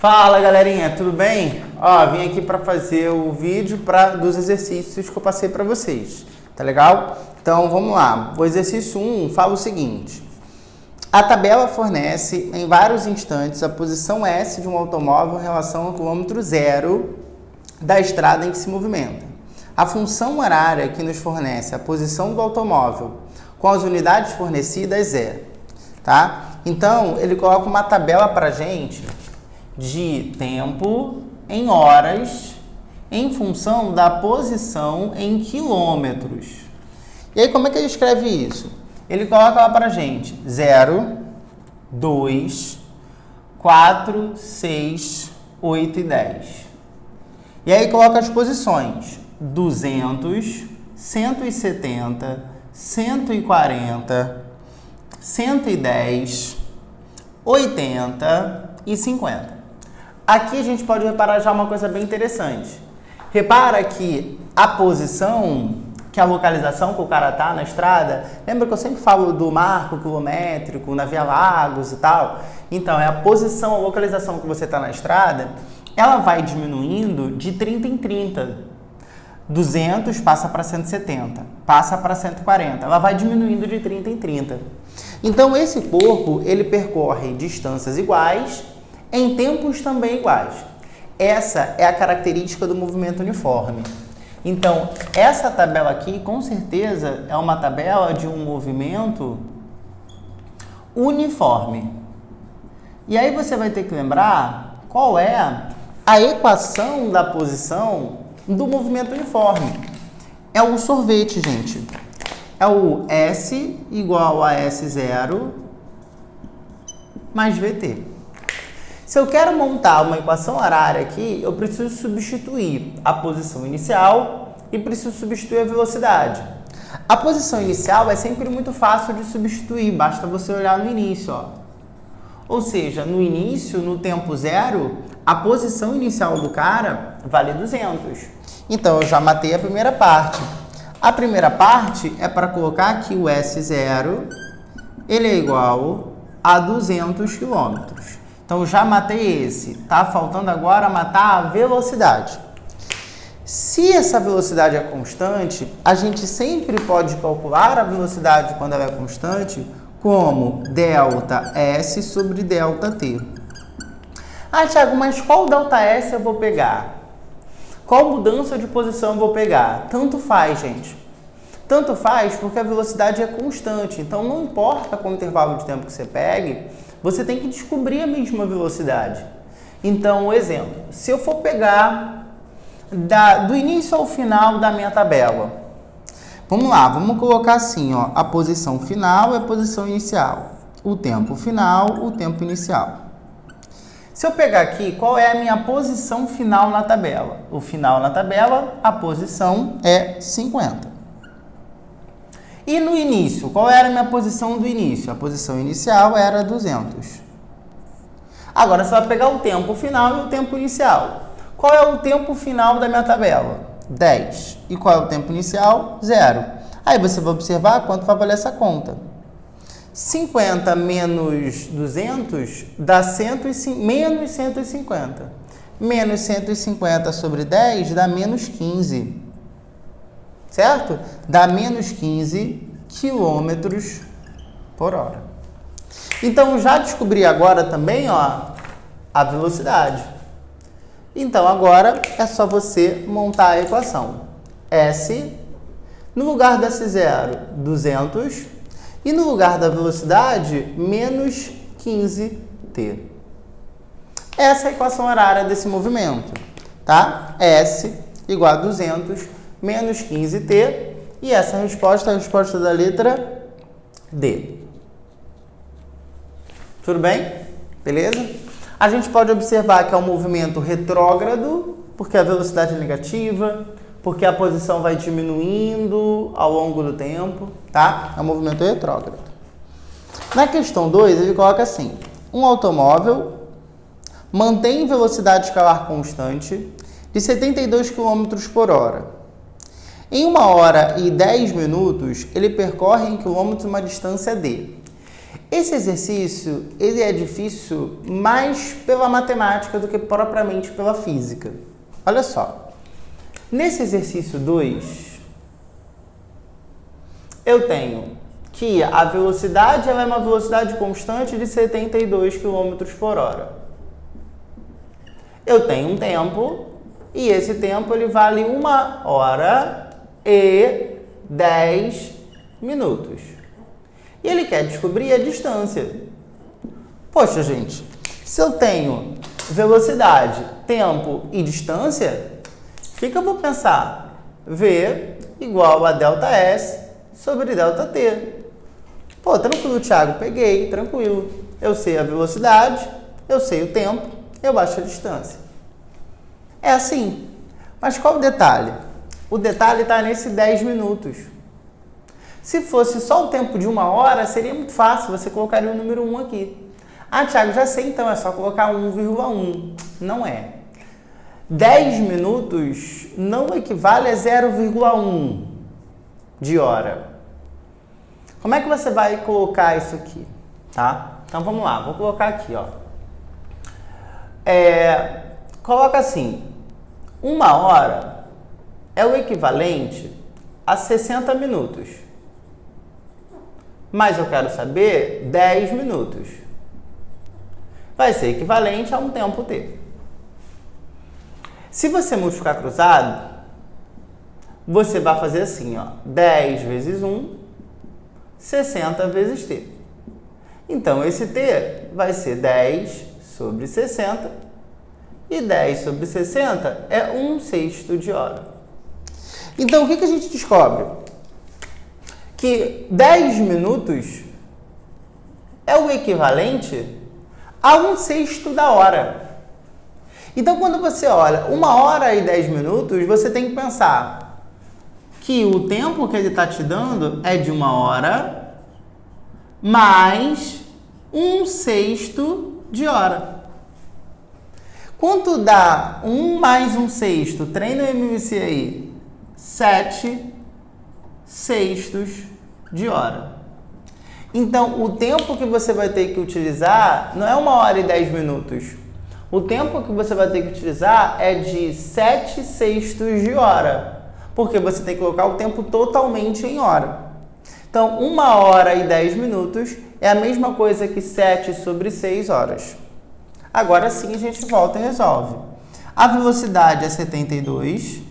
Fala galerinha, tudo bem? Vim aqui para fazer o vídeo dos exercícios que eu passei para vocês, tá legal? Então vamos lá, o exercício 1 fala o seguinte: a tabela fornece em vários instantes a posição S de um automóvel em relação ao quilômetro zero da estrada em que se movimenta. A função horária que nos fornece a posição do automóvel com as unidades fornecidas é, tá? Então ele coloca uma tabela para gente de tempo em horas em função da posição em quilômetros. E aí como é que ele escreve isso? Ele coloca lá pra gente 0, 2, 4, 6, 8 e 10. E aí coloca as posições 200, 170, 140, 110, 80 e 50. Aqui a gente pode reparar já uma coisa bem interessante. Repara que a posição, que a localização que o cara tá na estrada, lembra que eu sempre falo do marco quilométrico, na Via Lagos e tal? Então, é a posição, a localização que você tá na estrada, ela vai diminuindo de 30 em 30. 200 passa para 170, passa para 140, ela vai diminuindo de 30 em 30. Então, esse corpo, ele percorre distâncias iguais, em tempos também iguais. Essa é a característica do movimento uniforme. Então, essa tabela aqui, com certeza, é uma tabela de um movimento uniforme. E aí você vai ter que lembrar qual é a equação da posição do movimento uniforme. É o sorvete, gente. É o S igual a S0 mais VT. Se eu quero montar uma equação horária aqui, eu preciso substituir a posição inicial e preciso substituir a velocidade. A posição inicial é sempre muito fácil de substituir, basta você olhar no início, ó. Ou seja, no início, no tempo zero, a posição inicial do cara vale 200. Então, eu já matei a primeira parte. A primeira parte é para colocar que o S0 ele é igual a 200 km. Então, já matei esse. Tá faltando agora matar a velocidade. Se essa velocidade é constante, a gente sempre pode calcular a velocidade quando ela é constante como ΔS sobre ΔT. Thiago, mas qual ΔS eu vou pegar? Qual mudança de posição eu vou pegar? Tanto faz, gente. Tanto faz porque a velocidade é constante. Então, não importa qual intervalo de tempo que você pegue, você tem que descobrir a mesma velocidade. Então, um exemplo. Se eu for pegar do início ao final da minha tabela. Vamos lá, vamos colocar assim, ó. A posição final é a posição inicial. O tempo final, o tempo inicial. Se eu pegar aqui, qual é a minha posição final na tabela? O final na tabela, a posição é 50. E no início, qual era a minha posição do início? A posição inicial era 200. Agora, você vai pegar o tempo final e o tempo inicial. Qual é o tempo final da minha tabela? 10. E qual é o tempo inicial? 0. Aí você vai observar quanto vai valer essa conta. 50 menos 200 dá menos 150. Menos 150 sobre 10 dá menos 15. Certo? Dá menos 15 quilômetros por hora. Então, já descobri agora também, ó, a velocidade. Então, agora é só você montar a equação. S, no lugar da S0, 200, e no lugar da velocidade, menos 15t. Essa é a equação horária desse movimento, tá? S igual a 200 menos 15t, e essa resposta é a resposta da letra D. Tudo bem? Beleza? A gente pode observar que é um movimento retrógrado, porque a velocidade é negativa, porque a posição vai diminuindo ao longo do tempo, tá? É um movimento retrógrado. Na questão 2, ele coloca assim: um automóvel mantém velocidade escalar constante de 72 km por hora. Em 1 hora e 10 minutos, ele percorre em quilômetros uma distância de Esse exercício, ele é difícil mais pela matemática do que propriamente pela física. Olha só. Nesse exercício 2, eu tenho que a velocidade ela é uma velocidade constante de 72 km por hora. Eu tenho um tempo e esse tempo ele vale 1 hora e 10 minutos. E ele quer descobrir a distância. Poxa, gente, se eu tenho velocidade, tempo e distância, o que eu vou pensar? V igual a ΔS sobre ΔT. Pô, tranquilo, Thiago, peguei, tranquilo. Eu sei a velocidade, eu sei o tempo, eu acho a distância. É assim. Mas qual o detalhe? O detalhe está nesse 10 minutos. Se fosse só o tempo de 1 hora, seria muito fácil, você colocaria o número 1 aqui. Ah, Thiago, já sei então, é só colocar 1,1. Não é. 10 minutos não equivale a 0,1 de hora. Como é que você vai colocar isso aqui? Tá? Então vamos lá, vou colocar aqui, ó. Coloca assim, 1 hora é o equivalente a 60 minutos. Mas eu quero saber 10 minutos. Vai ser equivalente a um tempo t. Se você multiplicar cruzado, você vai fazer assim, ó, 10 vezes 1, 60 vezes t. Então, esse t vai ser 10 sobre 60, e 10 sobre 60 é 1/6 de hora. Então, o que a gente descobre? Que 10 minutos é o equivalente a 1/6 da hora. Então, quando você olha 1 hora e 10 minutos, você tem que pensar que o tempo que ele está te dando é de 1 hora mais 1/6 de hora. Quanto dá 1 mais 1/6? Treina o MVC aí. 7/6 de hora. Então, o tempo que você vai ter que utilizar não é 1 hora e 10 minutos. O tempo que você vai ter que utilizar é de 7/6 de hora. Porque você tem que colocar o tempo totalmente em hora. Então, 1 hora e 10 minutos é a mesma coisa que 7 sobre 6 horas. Agora sim a gente volta e resolve. A velocidade é 72.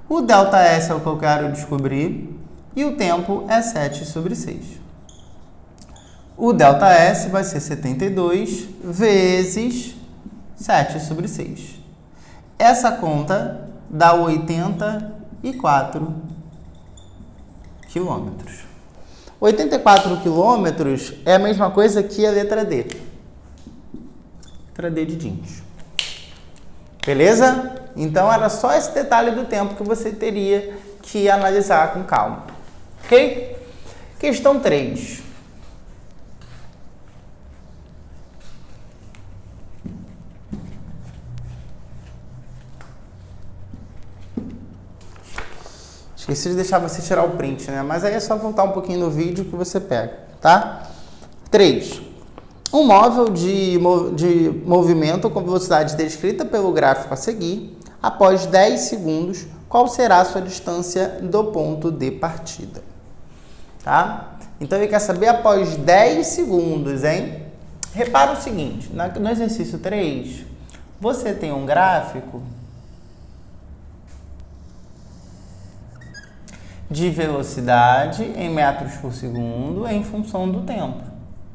O ΔS é o que eu quero descobrir. E o tempo é 7 sobre 6. O ΔS vai ser 72 vezes 7 sobre 6. Essa conta dá 84 quilômetros. 84 quilômetros é a mesma coisa que a letra D. Letra D de jeans. Beleza? Então era só esse detalhe do tempo que você teria que analisar com calma. Ok? Questão 3. Esqueci de deixar você tirar o print, né? Mas aí é só voltar um pouquinho no vídeo que você pega, tá? 3. Um móvel de movimento com velocidade descrita pelo gráfico a seguir, após 10 segundos, qual será a sua distância do ponto de partida? Tá? Então, ele quer saber após 10 segundos, hein? Repara o seguinte, no exercício 3, você tem um gráfico de velocidade em metros por segundo em função do tempo,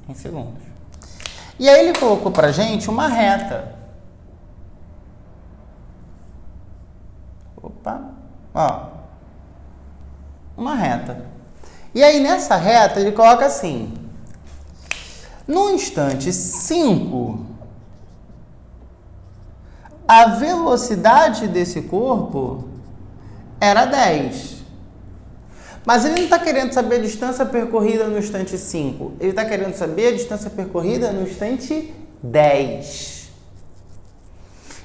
em segundos. E aí ele colocou pra gente uma reta. Opa, ó, uma reta. E aí nessa reta ele coloca assim, no instante 5, a velocidade desse corpo era 10. Mas ele não está querendo saber a distância percorrida no instante 5. Ele está querendo saber a distância percorrida no instante 10.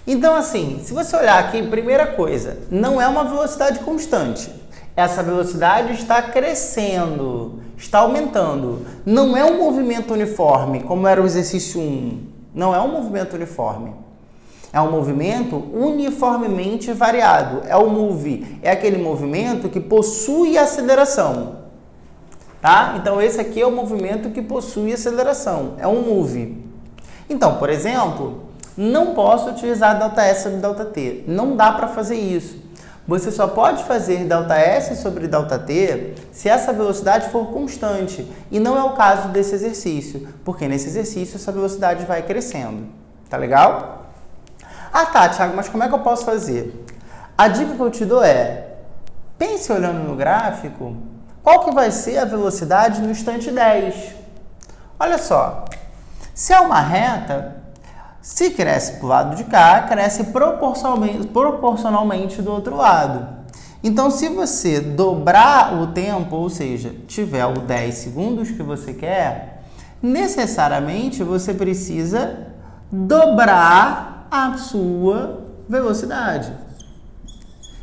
Então, assim, se você olhar aqui, primeira coisa, não é uma velocidade constante. Essa velocidade está crescendo, está aumentando. Não é um movimento uniforme, como era o exercício 1. Não é um movimento uniforme. É um movimento uniformemente variado. É o move. É aquele movimento que possui aceleração. Tá? Então, esse aqui é o movimento que possui aceleração. É um move. Então, por exemplo, não posso utilizar ΔS sobre ΔT. Não dá para fazer isso. Você só pode fazer ΔS sobre ΔT se essa velocidade for constante. E não é o caso desse exercício, porque nesse exercício essa velocidade vai crescendo. Tá legal? Ah, tá, Thiago, mas como é que eu posso fazer? A dica que eu te dou é, pense olhando no gráfico, qual que vai ser a velocidade no instante 10? Olha só, se é uma reta, se cresce para o lado de cá, cresce proporcionalmente do outro lado. Então, se você dobrar o tempo, ou seja, tiver os 10 segundos que você quer, necessariamente você precisa dobrar a sua velocidade.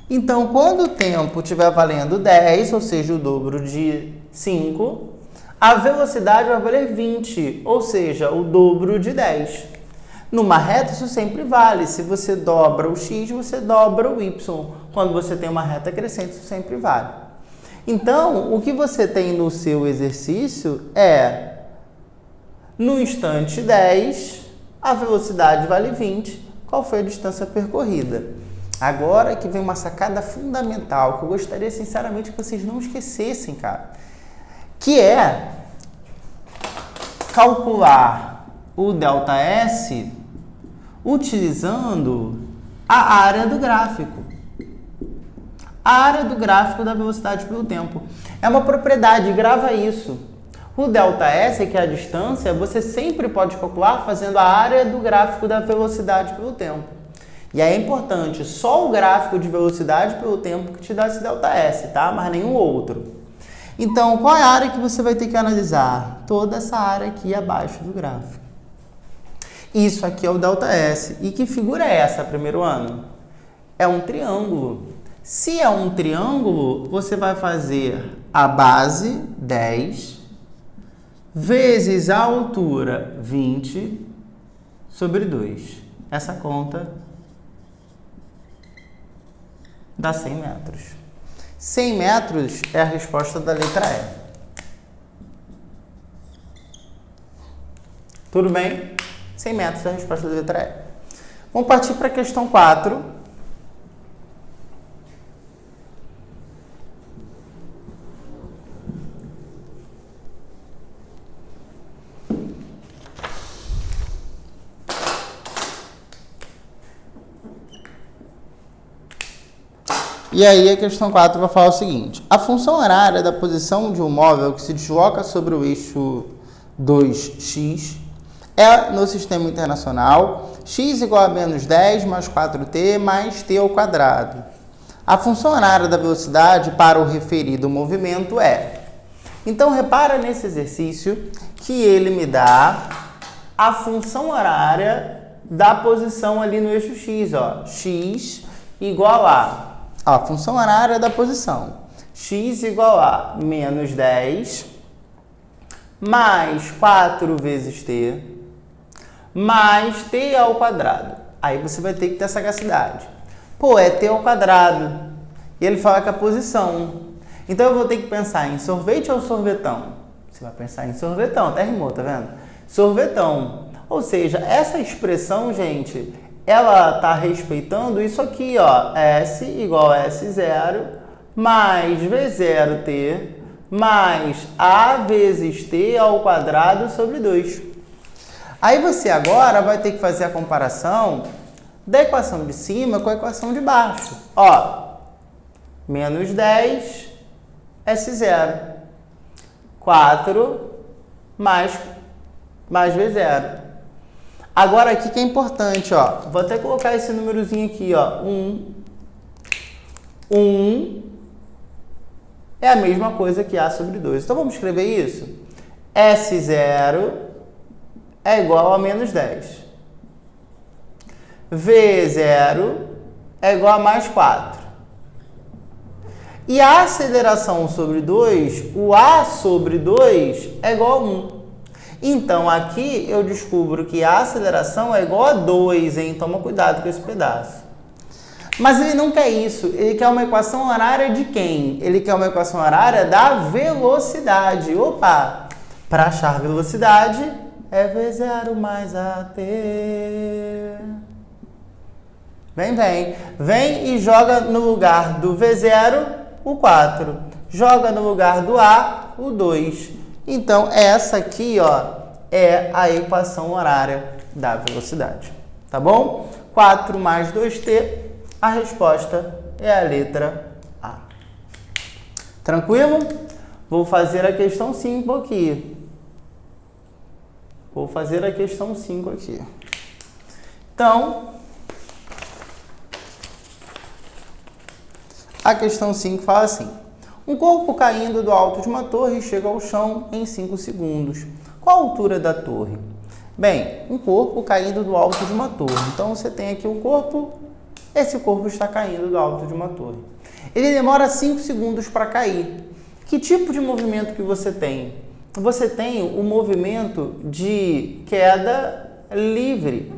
Então, quando o tempo estiver valendo 10, ou seja, o dobro de 5, a velocidade vai valer 20, ou seja, o dobro de 10. Numa reta, isso sempre vale. Se você dobra o x, você dobra o y. Quando você tem uma reta crescente, isso sempre vale. Então, o que você tem no seu exercício é, no instante 10, a velocidade vale 20. Qual foi a distância percorrida? Agora que vem uma sacada fundamental, que eu gostaria, sinceramente, que vocês não esquecessem, cara. Que é calcular o ΔS utilizando a área do gráfico. A área do gráfico da velocidade pelo tempo. É uma propriedade, grava isso. O ΔS, que é a distância, você sempre pode calcular fazendo a área do gráfico da velocidade pelo tempo. E aí é importante, só o gráfico de velocidade pelo tempo que te dá esse ΔS, tá? Mas nenhum outro. Então, qual é a área que você vai ter que analisar? Toda essa área aqui abaixo do gráfico. Isso aqui é o ΔS. E que figura é essa, primeiro ano? É um triângulo. Se é um triângulo, você vai fazer a base, 10, vezes a altura, 20, sobre 2. Essa conta dá 100 metros. 100 metros é a resposta da letra E. Tudo bem? 100 metros é a resposta da letra E. Vamos partir para a questão 4. E aí a questão 4 vai falar o seguinte: a função horária da posição de um móvel que se desloca sobre o eixo 2x é no sistema internacional x igual a menos 10 mais 4t mais t ao quadrado. A função horária da velocidade para o referido movimento é... Então, repara nesse exercício que ele me dá a função horária da posição ali no eixo x, ó. X igual a função horária da posição. X igual a menos 10 mais 4 vezes t mais t ao quadrado. Aí você vai ter que ter sagacidade. Pô, é t ao quadrado. E ele fala que é a posição. Então eu vou ter que pensar em sorvete ou sorvetão? Você vai pensar em sorvetão, até rimou, tá vendo? Sorvetão. Ou seja, essa expressão, gente, ela está respeitando isso aqui, ó. S igual a S0 mais V0t mais A vezes t ao quadrado sobre 2. Aí você agora vai ter que fazer a comparação da equação de cima com a equação de baixo. Ó, menos 10 S0. 4 mais V0. Agora aqui que é importante, ó. Vou até colocar esse númerozinho aqui, ó. 1 é a mesma coisa que A sobre 2. Então vamos escrever isso? S0 é igual a menos 10. V0 é igual a mais 4. E a aceleração sobre 2, o A sobre 2 é igual a 1. Então, aqui eu descubro que a aceleração é igual a 2, hein? Toma cuidado com esse pedaço. Mas ele não quer isso. Ele quer uma equação horária de quem? Ele quer uma equação horária da velocidade. Opa! Para achar velocidade, é V0 mais AT. Vem e joga no lugar do V0 o 4. Joga no lugar do A o 2. Então, essa aqui, ó, é a equação horária da velocidade. Tá bom? 4 mais 2t, a resposta é a letra A. Tranquilo? Vou fazer a questão 5 aqui. Então, a questão 5 fala assim: um corpo caindo do alto de uma torre chega ao chão em 5 segundos. Qual a altura da torre? Bem, um corpo caindo do alto de uma torre. Então, você tem aqui um corpo, esse corpo está caindo do alto de uma torre. Ele demora 5 segundos para cair. Que tipo de movimento que você tem? Você tem o movimento de queda livre.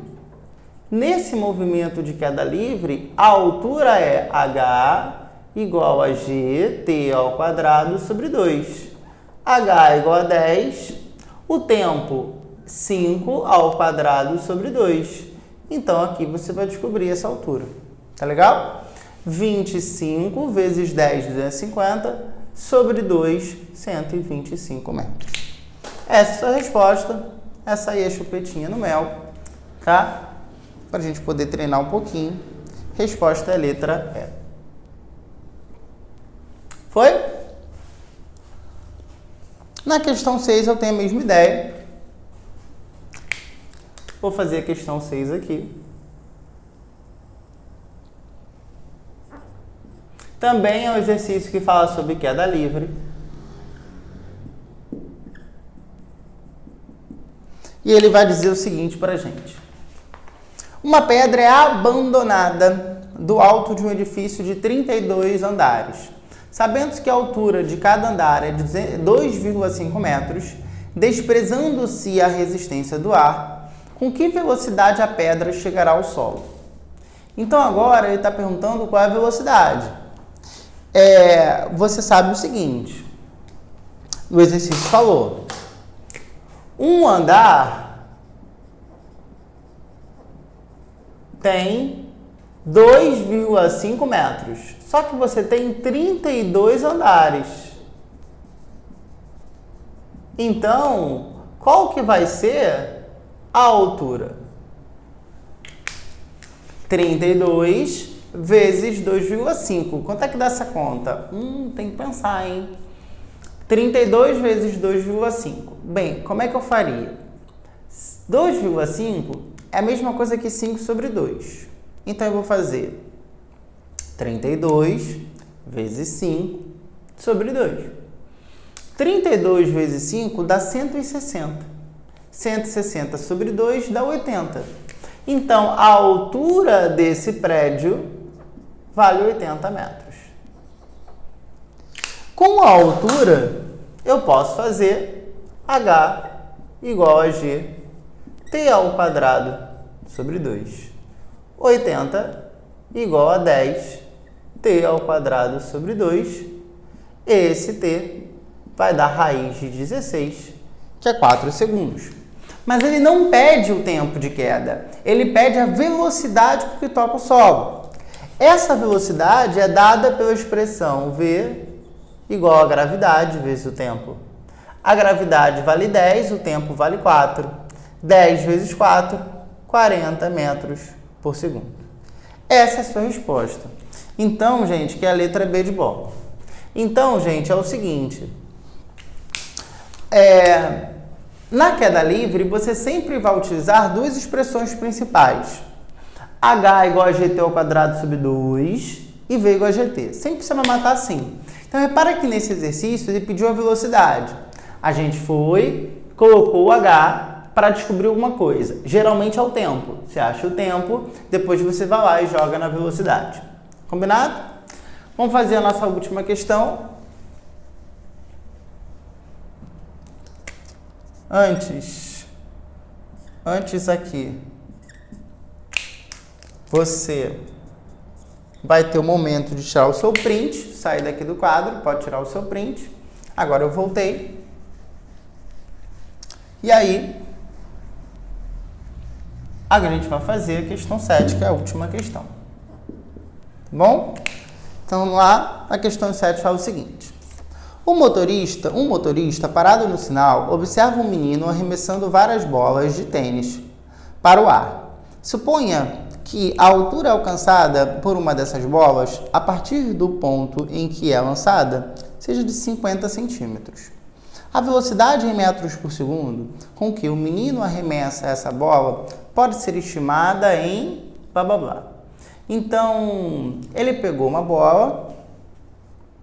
Nesse movimento de queda livre, a altura é h igual a gt ao quadrado sobre 2. H igual a 10, o tempo 5 ao quadrado sobre 2. Então, aqui você vai descobrir essa altura. Tá legal? 25 vezes 10, 250, sobre 2, 125 metros. Essa é a sua resposta. Essa aí é a chupetinha no mel, tá? Para a gente poder treinar um pouquinho. Resposta é a letra E. Foi? Na questão 6 eu tenho a mesma ideia. Vou fazer a questão 6 aqui. Também é um exercício que fala sobre queda livre. E ele vai dizer o seguinte para a gente. Uma pedra é abandonada do alto de um edifício de 32 andares. Sabendo que a altura de cada andar é de 2,5 metros, desprezando-se a resistência do ar, com que velocidade a pedra chegará ao solo? Então agora ele está perguntando qual é a velocidade. Você sabe o seguinte, o exercício falou, um andar tem 2,5 metros. Só que você tem 32 andares. Então, qual que vai ser a altura? 32 vezes 2,5. Quanto é que dá essa conta? Tem que pensar, hein? 32 vezes 2,5. Bem, como é que eu faria? 2,5 é a mesma coisa que 5 sobre 2. Então, eu vou fazer 32 vezes 5 sobre 2. 32 vezes 5 dá 160. 160 sobre 2 dá 80. Então, a altura desse prédio vale 80 metros. Com a altura, eu posso fazer h igual a g t ao quadrado sobre 2. 80 igual a 10 t ao quadrado sobre 2. Esse t vai dar raiz de 16, que é 4 segundos. Mas ele não pede o tempo de queda, ele pede a velocidade com que toca o solo. Essa velocidade é dada pela expressão v igual a gravidade vezes o tempo. A gravidade vale 10, o tempo vale 4. 10 vezes 4, 40 metros por segundo. Essa é a sua resposta. Então, gente, que é a letra B de bola. Então, gente, é o seguinte. Na queda livre, você sempre vai utilizar duas expressões principais. H igual a gt ao quadrado sobre 2 e V igual a gt. Sempre você vai matar assim. Então, repara que nesse exercício ele pediu a velocidade. A gente foi, colocou o H para descobrir alguma coisa. Geralmente é o tempo. Você acha o tempo, depois você vai lá e joga na velocidade. Combinado? Vamos fazer a nossa última questão. Antes aqui, você vai ter o momento de tirar o seu print, sair daqui do quadro, pode tirar o seu print. Agora eu voltei. E aí, a gente vai fazer a questão 7, que é a última questão. Tá bom? Então, vamos lá. A questão 7 fala o seguinte. Um motorista parado no sinal observa um menino arremessando várias bolas de tênis para o ar. Suponha que a altura alcançada por uma dessas bolas, a partir do ponto em que é lançada, seja de 50 centímetros. A velocidade em metros por segundo com que o menino arremessa essa bola pode ser estimada em blá blá blá. Então, ele pegou uma bola